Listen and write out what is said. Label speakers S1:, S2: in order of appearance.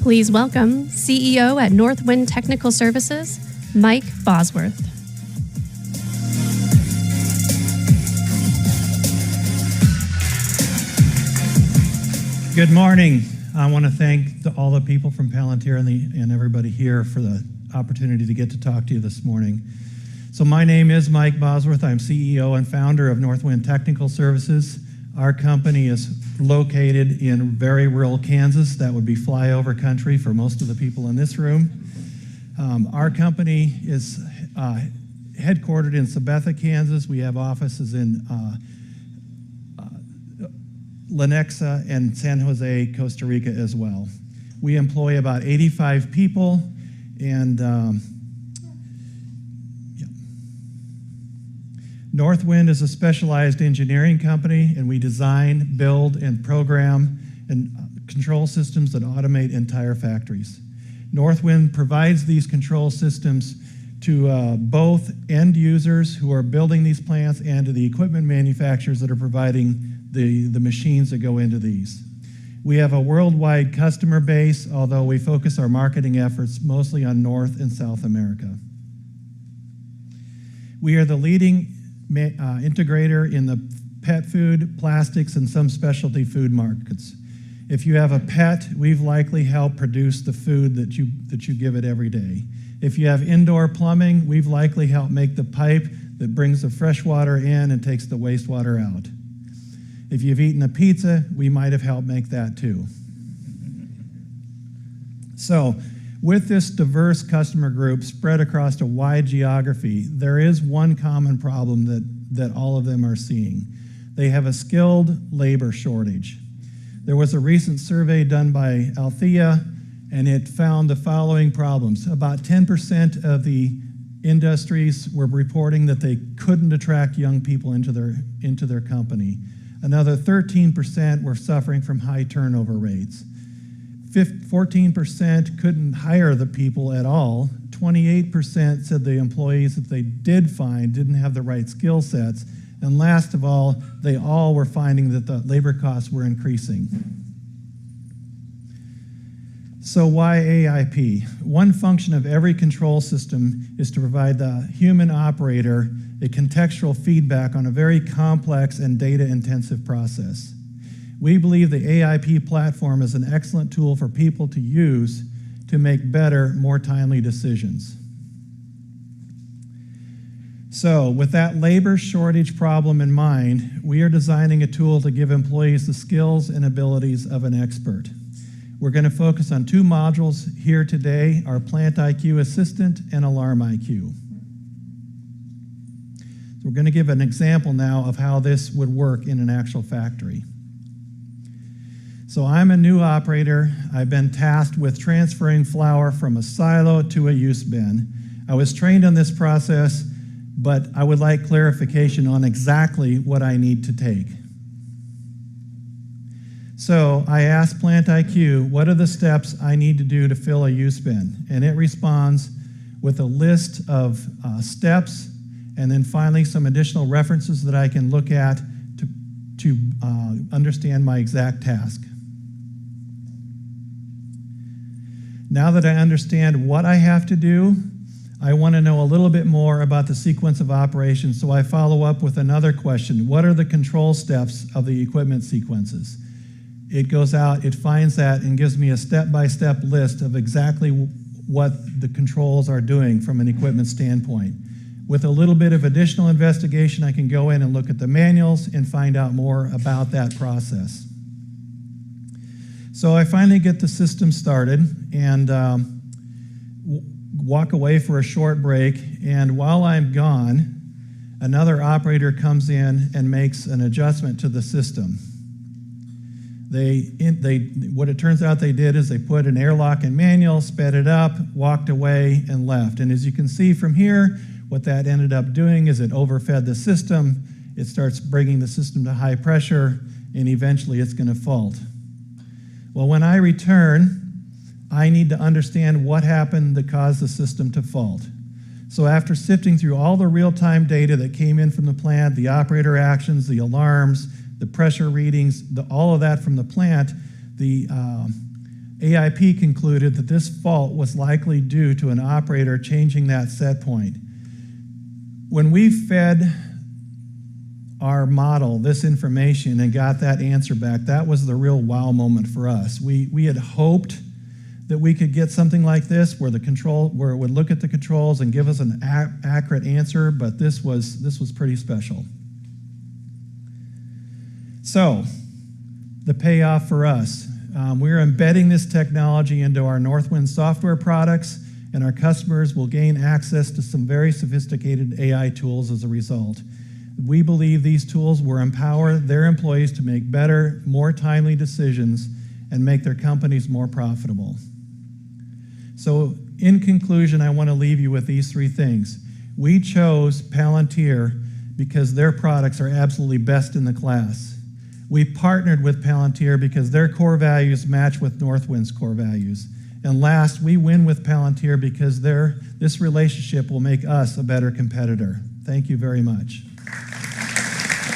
S1: Please welcome CEO at NorthWind Technical Services, Mike Bosworth.
S2: Good morning. I want to thank all the people from Palantir and everybody here for the opportunity to get to talk to you this morning. So my name is Mike Bosworth. I'm CEO and founder of NorthWind Technical Services. Our company is located in very rural Kansas. That would be flyover country for most of the people in this room. Our company is headquartered in Sabetha, Kansas. We have offices in Lenexa and San Jose, Costa Rica as well. We employ about 85 people, and NorthWind is a specialized engineering company, and we design, build, and program and control systems that automate entire factories. NorthWind provides these control systems to both end users who are building these plants and to the equipment manufacturers that are providing the machines that go into these. We have a worldwide customer base, although we focus our marketing efforts mostly on North and South America. We are the leading integrator in the pet food, plastics, and some specialty food markets. If you have a pet, we've likely helped produce the food that you give it every day. If you have indoor plumbing, we've likely helped make the pipe that brings the fresh water in and takes the wastewater out. If you've eaten a pizza, we might have helped make that too. So, with this diverse customer group spread across a wide geography, there is one common problem that all of them are seeing. They have a skilled labor shortage. There was a recent survey done by Althea, and it found the following problems. About 10% of the industries were reporting that they couldn't attract young people into their company. Another 13% were suffering from high turnover rates. 14% couldn't hire the people at all. 28% said the employees that they did find didn't have the right skill sets. And last of all, they all were finding that the labor costs were increasing. So why AIP? One function of every control system is to provide the human operator a contextual feedback on a very complex and data-intensive process. We believe the AIP platform is an excellent tool for people to use to make better, more timely decisions. So, with that labor shortage problem in mind, we are designing a tool to give employees the skills and abilities of an expert. We're going to focus on two modules here today, our Plant IQ Assistant and Alarm IQ. So we're going to give an example now of how this would work in an actual factory. So I'm a new operator. I've been tasked with transferring flour from a silo to a use bin. I was trained on this process, but I would like clarification on exactly what I need to take. So I asked Plant IQ, what are the steps I need to do to fill a use bin? And it responds with a list of steps, and then finally some additional references that I can look at to understand my exact task. Now that I understand what I have to do, I want to know a little bit more about the sequence of operations, so I follow up with another question. What are the control steps of the equipment sequences? It goes out, it finds that, and gives me a step-by-step list of exactly what the controls are doing from an equipment standpoint. With a little bit of additional investigation, I can go in and look at the manuals and find out more about that process. So I finally get the system started and walk away for a short break, and while I'm gone, another operator comes in and makes an adjustment to the system. What it turns out they did is they put an airlock in manual, sped it up, walked away, and left. And as you can see from here, what that ended up doing is it overfed the system, it starts bringing the system to high pressure, and eventually it's going to fault. Well, when I return, I need to understand what happened that caused the system to fault. So after sifting through all the real-time data that came in from the plant, the operator actions, the alarms, the pressure readings, all of that from the plant, the AIP concluded that this fault was likely due to an operator changing that set point. When we fed our model this information and got that answer back, that was the real wow moment for us. We had hoped that we could get something like this where it would look at the controls and give us an accurate answer, but this was pretty special. So, the payoff for us. We're embedding this technology into our NorthWind software products, and our customers will gain access to some very sophisticated AI tools as a result. We believe these tools will empower their employees to make better, more timely decisions and make their companies more profitable. So, in conclusion, I want to leave you with these three things. We chose Palantir because their products are absolutely best in the class. We partnered with Palantir because their core values match with NorthWind's core values. And last, we win with Palantir because this relationship will make us a better competitor. Thank you very much.